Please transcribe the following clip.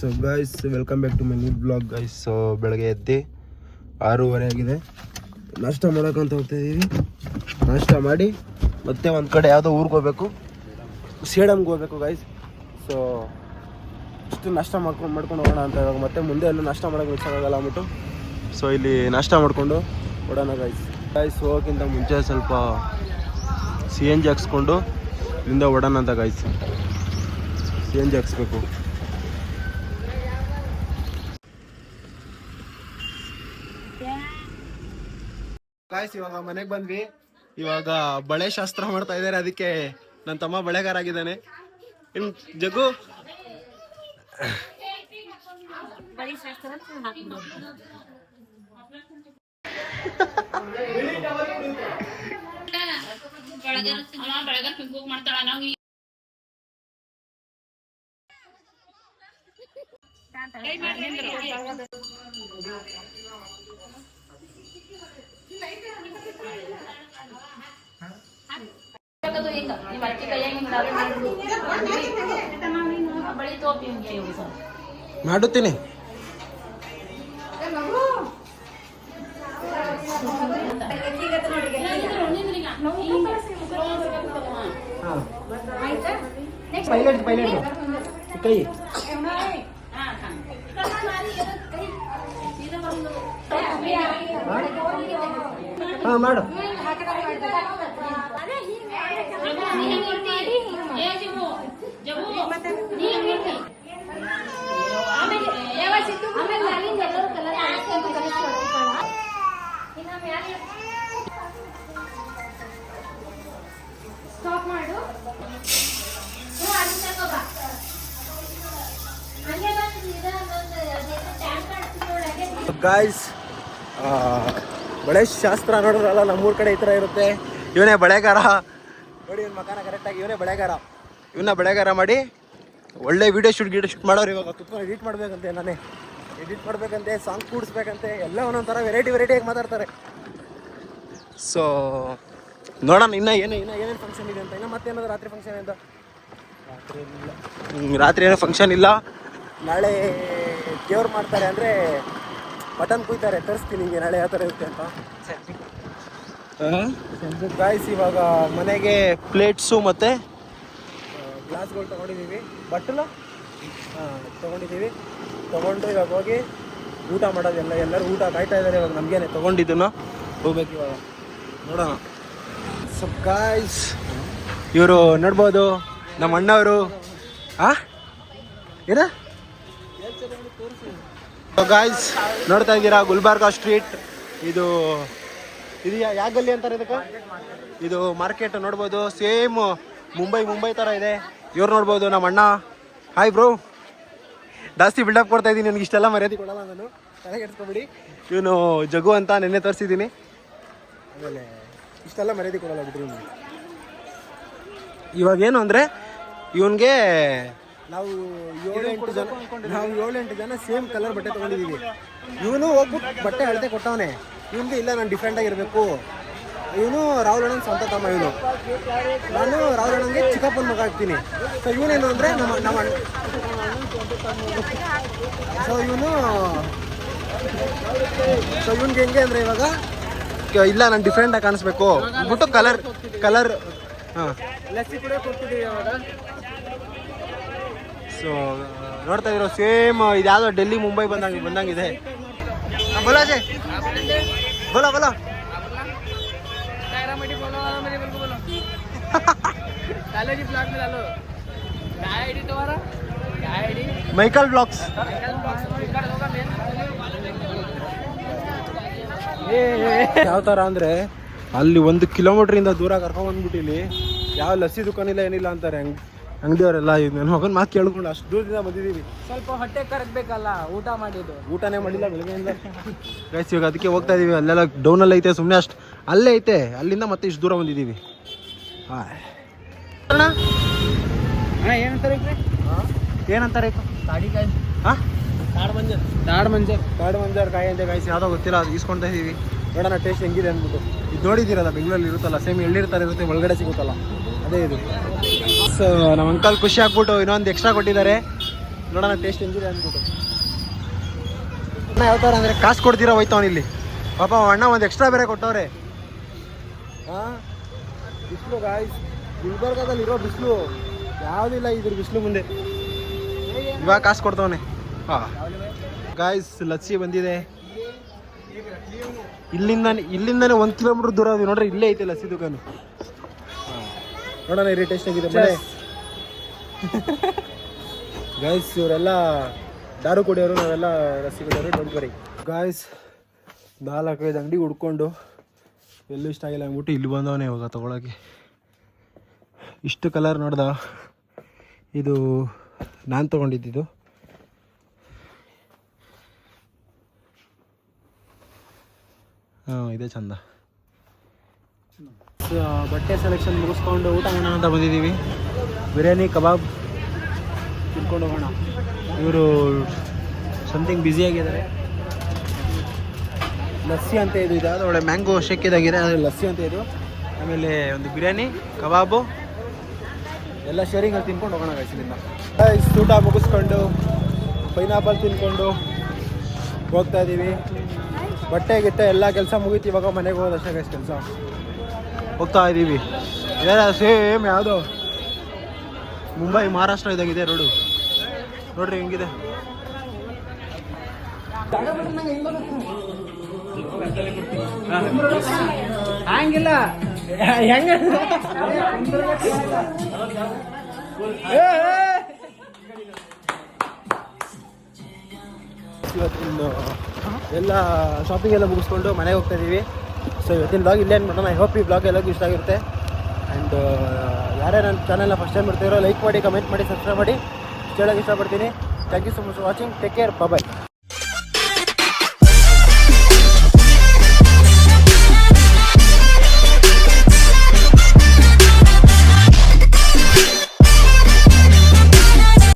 So guys welcome back to my new blog guys. So ಬೆಳಗ್ಗೆ ಎದ್ದು 6:30 ಆಗಿದೆ. ನಾಷ್ಟ ಮಾಡೋಕ್ಕಂತ ಹೋಗ್ತಾಯಿದ್ದೀವಿ. ನಾಷ್ಟ ಮಾಡಿ ಮತ್ತೆ ಒಂದು ಕಡೆ ಯಾವುದೋ ಊರಿಗೆ ಹೋಗ್ಬೇಕು, ಸೇಡಮ್ಗೆ ಹೋಗ್ಬೇಕು ಗೈಸ್. ಸೊ ಇಷ್ಟು ನಾಷ್ಟ ಮಾಡ್ಕೊಂಡು ಹೋಗೋಣ ಅಂತ ಇವಾಗ. ಮತ್ತೆ ಮುಂದೆ ಎಲ್ಲ ನಾಷ್ಟ ಮಾಡೋಕ್ಕೆ ಮಿಕ್ಸಾಗಲ್ಲ ಅಂದ್ಬಿಟ್ಟು ಸೊ ಇಲ್ಲಿ ನಾಷ್ಟ ಮಾಡಿಕೊಂಡು ಓಡೋಣ ಗೈಸ್. ಹೋಗೋಕ್ಕಿಂತ ಮುಂಚೆ ಸ್ವಲ್ಪ CNG ಹಾಕ್ಸ್ಕೊಂಡು ಇಲ್ಲಿಂದ ಓಡೋಣ ಅಂತ ಗೈಸ್. CNG ಹಾಕ್ಸ್ಬೇಕು. ಗಾಯ್ಸ್ ಇವಾಗ ಮನೆಗೆ ಬಂದ್ವಿ. ಇವಾಗ ಬಳೆ ಶಾಸ್ತ್ರ ಮಾಡ್ತಾ ಇದ್ದಾರೆ, ಅದಕ್ಕೆ ನನ್ನ ತಮ್ಮ ಬಳೆಗಾರ ಆಗಿದ್ದಾನೆ. ಇನ್ ಜಗ್ಗು ಮಾಡುತ್ತೀನಿ. ಕೈ ಹಾ ಮಾಡು. ಗಾಯ್ಸ್ ಬಳೆ ಶಾಸ್ತ್ರ ನೋಡಿದ್ರಲ್ಲ, ನಮ್ಮೂರ ಕಡೆ ಈ ಥರ ಇರುತ್ತೆ. ಇವನೇ ಬಳೆಗಾರ ನೋಡಿ, ಇವನ ಮಕಾನ ಕರೆಕ್ಟಾಗಿ ಇವನೇ ಬಳೆಗಾರ. ಇವನ್ನ ಬಳೆಗಾರ ಮಾಡಿ ಒಳ್ಳೆ ವೀಡಿಯೋ ಶೂಟ್ ಮಾಡೋರು. ಇವಾಗ ಕುತ್ಕೊಂಡು ಎಡಿಟ್ ಮಾಡಬೇಕಂತೆ, ನಾನೇ ಎಡಿಟ್ ಮಾಡಬೇಕಂತೆ, ಸಾಂಗ್ ಕೂಡಿಸ್ಬೇಕಂತೆ, ಎಲ್ಲ ಒಂದೊಂಥರ ವೆರೈಟಿಯಾಗಿ ಮಾತಾಡ್ತಾರೆ. ಸೊ ನೋಡೋಣ ಇನ್ನು ಏನೇನು ಫಂಕ್ಷನ್ ಇದೆ ಅಂತ. ಇನ್ನು ಮತ್ತೇನಾದ್ರು ರಾತ್ರಿ ಫಂಕ್ಷನ್ ಅಂತ? ರಾತ್ರಿ ಏನೋ ಫಂಕ್ಷನ್ ಇಲ್ಲ. ನಾಳೆ ದೇವ್ರು ಮಾಡ್ತಾರೆ, ಅಂದರೆ ಮಟನ್ ಕುಯ್ತಾರೆ, ತರಿಸ್ತೀನಿ ನಿಮಗೆ ನಾಳೆ ಯಾವ ಥರ ಇರುತ್ತೆ ಅಂತ. ಗಾಯ್ಸ್ ಇವಾಗ ಮನೆಗೆ ಪ್ಲೇಟ್ಸು ಮತ್ತು ಗ್ಲಾಸ್ಗಳು ತೊಗೊಂಡಿದ್ದೀವಿ, ಬಟ್ಟಲು ತೊಗೊಂಡಿದ್ದೀವಿ. ತೊಗೊಂಡು ಇವಾಗ ಹೋಗಿ ಊಟ ಮಾಡೋದು. ಎಲ್ಲರೂ ಊಟ ಕಾಯ್ತಾ ಇದ್ದಾರೆ. ಇವಾಗ ನಮಗೇನೆ ತೊಗೊಂಡಿದ್ದನ್ನು ಹೋಗ್ಬೇಕು ಇವಾಗ, ನೋಡೋಣ. ಸೊ ಗಾಯ್ಸ್ ಇವರು ನೋಡ್ಬೋದು ನಮ್ಮ ಅಣ್ಣವರು. ಏನ ಗಾಯ್ಸ್ ನೋಡ್ತಾ ಇದ್ದೀರಾ, ಗುಲ್ಬರ್ಗಾ ಸ್ಟ್ರೀಟ್. ಇದು ಯಾವ ಗಲ್ಲಿ ಅಂತಾರೆ ಇದಕ್ಕೆ? ಇದು ಮಾರ್ಕೆಟ್ ನೋಡ್ಬೋದು. ಸೇಮ್ ಮುಂಬೈ ಥರ ಇದೆ. ಇವ್ರು ನೋಡ್ಬೋದು ನಮ್ಮ ಅಣ್ಣ. Hi bro. ಜಾಸ್ತಿ ಬಿಲ್ಡಪ್ ಕೊಡ್ತಾ ಇದ್ದೀನಿ, ನನಗೆ ಇಷ್ಟೆಲ್ಲ ಮರ್ಯಾದೆ ಕೊಡಲ್ಲ ನಾನು, ತಲೆಗೆ ಎಡ್ಸ್ಕೊಬಿಡಿ. ಇವನು ಜಗು ಅಂತ ನೆನ್ನೆ ತರಿಸಿದ್ದೀನಿ, ಆಮೇಲೆ ಇಷ್ಟೆಲ್ಲ ಮರ್ಯಾದೆ ಕೊಡಲ್ಲ ಬಿಡ್ರಿ. ಇವಾಗೇನು ಅಂದರೆ ಇವನಿಗೆ ನಾವು 7-8 ಜನ ಸೇಮ್ ಕಲರ್ ಬಟ್ಟೆ ತೊಗೊಂಡಿದ್ದೀವಿ. ಇವನು ಹೋಗ್ಬಿಟ್ಟು ಬಟ್ಟೆ ಅಳತೆ ಕೊಟ್ಟವನೇ. ಇವನಿಗೆ ಇಲ್ಲ ನಾನು ಡಿಫ್ರೆಂಟಾಗಿರಬೇಕು. ಇವನು ರಾಹುಲ್ ಅಣ್ಣನ ಸ್ವಂತ ತಮ್ಮ. ಇವನು ನಾನು ರಾಹುಲ್ ಅಣ್ಣನಿಗೆ ಚಿಕ್ಕಪ್ಪನ ಮಗ ಆಗ್ತೀನಿ. ಸೊ ಇವನೇನು ಅಂದರೆ ನಮ್ಮ ಸೊ ಇವನಿಗೆ ಹೆಂಗೆ ಅಂದರೆ ಇವಾಗ ಇಲ್ಲ ನಾನು ಡಿಫ್ರೆಂಟಾಗಿ ಕಾಣಿಸ್ಬೇಕು ಅಂದ್ಬಿಟ್ಟು ಕಲರ್ ಹಾಂ ಲಸ್ಸಿ ಕೂಡ ಕೊಡ್ತಿದ್ದೀವಿ ಇವಾಗ. ಸೊ ನೋಡ್ತಾ ಇರೋ ಸೇಮ್ ಇದು ಯಾವುದೋ ಡೆಲ್ಲಿ ಮುಂಬೈ ಬಂದಂಗಿದೆ. बोला जे बोला ಮೈಕಲ್ ಬ್ಲಾಗ್ಸ್. ಯಾವ ಥರ ಅಂದರೆ ಅಲ್ಲಿ 1 ಕಿಲೋಮೀಟ್ರಿಂದ ದೂರ ಕರ್ಕೊಂಡ್ಬಂದ್ಬಿಟ್ಟು ಇಲ್ಲಿ ಯಾವ ಲಸ್ಸಿ ದುಕಾನಿಲ್ಲ ಏನಿಲ್ಲ ಅಂತಾರೆ ಅಂಗಡಿಯವರೆಲ್ಲ. ನನ್ನ ಮಗನ ಮಾತು ಕೇಳ್ಕೊಂಡು ಅಷ್ಟು ದೂರದಿಂದ ಬಂದಿದ್ದೀವಿ. ಸ್ವಲ್ಪ ಹೊಟ್ಟೆ ಕರಗಬೇಕಲ್ಲ, ಊಟನೇ ಮಾಡಿಲ್ಲ ಬೆಳಗ್ಗೆಯಿಂದ ಗೈಸ್. ಇವಾಗ ಅದಕ್ಕೆ ಹೋಗ್ತಾ ಇದೀವಿ. ಅಲ್ಲೆಲ್ಲ ಡೌನಲ್ಲಿ ಐತೆ, ಸುಮ್ಮನೆ ಅಷ್ಟು ಅಲ್ಲೇ ಐತೆ, ಅಲ್ಲಿಂದ ಮತ್ತೆ ಇಷ್ಟು ದೂರ ಬಂದಿದ್ದೀವಿ. ಏನಂತಾರೆ ತಾಡಿಕಾಯಿ? ತಾಡ್ಮಂಜರ್ ಕಾಯಿ ಅಂತ ಗೈಸ್, ಯಾವುದೋ ಗೊತ್ತಿಲ್ಲ, ಅದು ಈಸ್ಕೊಳ್ತಾ ಇದ್ದೀವಿ. ನೋಡೋಣ ಟೇಸ್ಟ್ ಹೆಂಗಿದೆ ಅಂದ್ಬಿಟ್ಟು. ಇದು ನೋಡಿದ್ದೀರಲ್ಲ, ಬೆಂಗಳೂರಲ್ಲಿ ಇರುತ್ತಲ್ಲ ಸೇಮ್ ಎಳ್ಳಿರ್ತಾರೆ ಇರುತ್ತೆ, ಒಳಗಡೆ ಸಿಗುತ್ತಲ್ಲ ಅದೇ ಇದು. ಸೊ ನಮ್ಮ ಅಂಕಲ್ ಖುಷಿ ಆಗ್ಬಿಟ್ಟು ಇನ್ನೊಂದು ಎಕ್ಸ್ಟ್ರಾ ಕೊಟ್ಟಿದ್ದಾರೆ. ನೋಡೋಣ ಟೇಸ್ಟ್ ಹೆಂಗಿದೆ ಅಂದ್ಬಿಟ್ಟು. ಅಣ್ಣ ಯಾವ ಥರ ಅಂದರೆ ಕಾಸು ಕೊಡ್ತೀರಾ ಹೋಯ್ತವನು ಇಲ್ಲಿ ಪಾಪ ಅಣ್ಣ ಒಂದು ಎಕ್ಸ್ಟ್ರಾ ಬೇರೆ ಕೊಟ್ಟವ್ರೆ. ಹಾಂ ಬಿಸಿಲು ಗಾಯ್ಸ್, ಗುಲ್ಬರ್ಗದಲ್ಲಿ ಇರೋ ಬಿಸಿಲು ಯಾವುದಿಲ್ಲ ಇದ್ರ ಬಿಸಿಲು ಮುಂದೆ. ಇವಾಗ ಕಾಸು ಕೊಡ್ತವನೆ. ಹಾಂ ಗಾಯ್ಸ್ ಲಸ್ಸಿ ಬಂದಿದೆ. ಇಲ್ಲಿಂದಾನೆ 1 ಕಿಲೋಮೀಟ್ರ್ ದೂರ ಅದು ನೋಡ್ರಿ, ಇಲ್ಲೇ ಐತೆ ಲಸ್ಸಿ ದುಕಾನು. ನೋಡೋಣ ಇರಿ ಟೇಸ್ಟ್ ಆಗಿದೆ ಮನೆ. ಗಾಯ್ಸ್ ಇವರೆಲ್ಲ ದಾರು ಕುಡಿಯೋರು, ನಾವೆಲ್ಲ ಲಸ್ಸಿ ಕುಡಿಯೋರು. Don't worry guys. 4-5 ಅಂಗಡಿ ಹುಡ್ಕೊಂಡು ಎಲ್ಲೂ ಇಷ್ಟ ಆಗಿಲ್ಲ ಅಂದ್ಬಿಟ್ಟು ಇಲ್ಲಿ ಬಂದವನೇ ಇವಾಗ ತೊಗೊಳಕ್ಕೆ. ಇಷ್ಟು ಕಲರ್ ನೋಡ್ದ, ಇದು ನಾನು ತೊಗೊಂಡಿದ್ದು. ಹಾಂ ಇದೇ ಚಂದ. ಬಟ್ಟೆ ಸೆಲೆಕ್ಷನ್ ಮುಗಿಸ್ಕೊಂಡು ಊಟ ಮಾಡೋಣ ಅಂತ ಬಂದಿದ್ದೀವಿ. ಬಿರಿಯಾನಿ ಕಬಾಬ್ ತಿನ್ಕೊಂಡು ಹೋಗೋಣ. ಇವರು ಸಮಥಿಂಗ್ ಬ್ಯುಸಿಯಾಗಿದ್ದಾರೆ. ಲಸ್ಸಿ ಅಂತ ಇದು ಇದಾದ ಒಳ್ಳೆ ಮ್ಯಾಂಗೋ ಶೇಕ್ ಇದಾಗಿದೆ, ಅದು ಲಸ್ಸಿ ಅಂತ ಇದು. ಆಮೇಲೆ ಒಂದು ಬಿರಿಯಾನಿ ಕಬಾಬು ಎಲ್ಲ ಶೇರಿಂಗಲ್ಲಿ ತಿನ್ಕೊಂಡು ಹೋಗೋಣ ಗೈಸಿನಿಂದ. ಊಟ ಮುಗಿಸ್ಕೊಂಡು ಪೈನಾಪಲ್ ತಿನ್ಕೊಂಡು ಹೋಗ್ತಾ ಇದ್ದೀವಿ. ಬಟ್ಟೆ ಗಿಟ್ಟೆ ಎಲ್ಲ ಕೆಲಸ ಮುಗೀತು, ಇವಾಗ ಮನೆಗೆ ಹೋಗೋದಷ್ಟೇ ಗೈಸ್ ಕೆಲಸ. ಹೋಗ್ತಾ ಇದ್ದೀವಿ. ಸೇಮ್ ಯಾವುದು ಮುಂಬೈ ಮಹಾರಾಷ್ಟ್ರ ಇದಾಗಿದೆ ರೋಡು. ನೋಡ್ರಿ ಹೆಂಗಿದೆ. ಹಂಗಿಲ್ಲ ಹೆಂಗ ಇವತ್ತಿನ ಎಲ್ಲ ಶಾಪಿಂಗ್ ಎಲ್ಲ ಮುಗಿಸ್ಕೊಂಡು ಮನೆಗೆ ಹೋಗ್ತಾ ಇದ್ದೀವಿ. ಸೊ ಇವತ್ತಿನ ಬ್ಲಾಗ್ ಇಲ್ಲೇ ಮಾಡೋಣ. ಐ ಹೋಪ್ ಈ ಬ್ಲಾಗ್ ಎಲ್ಲರಿಗೂ ಇಷ್ಟ ಆಗಿರುತ್ತೆ. ಆ್ಯಂಡ್ ಯಾರೇ ನನ್ನ ಚಾನಲ್ನ ಫಸ್ಟ್ ಟೈಮ್ ಬರ್ತಿರೋ ಲೈಕ್ ಮಾಡಿ, ಕಮೆಂಟ್ ಮಾಡಿ, ಸಬ್ಸ್ಕ್ರೈಬ್ ಮಾಡಿ ಹೇಳೋಕ್ಕೆ ಇಷ್ಟಪಡ್ತೀನಿ. Thank you so much for watching. Take care, bye.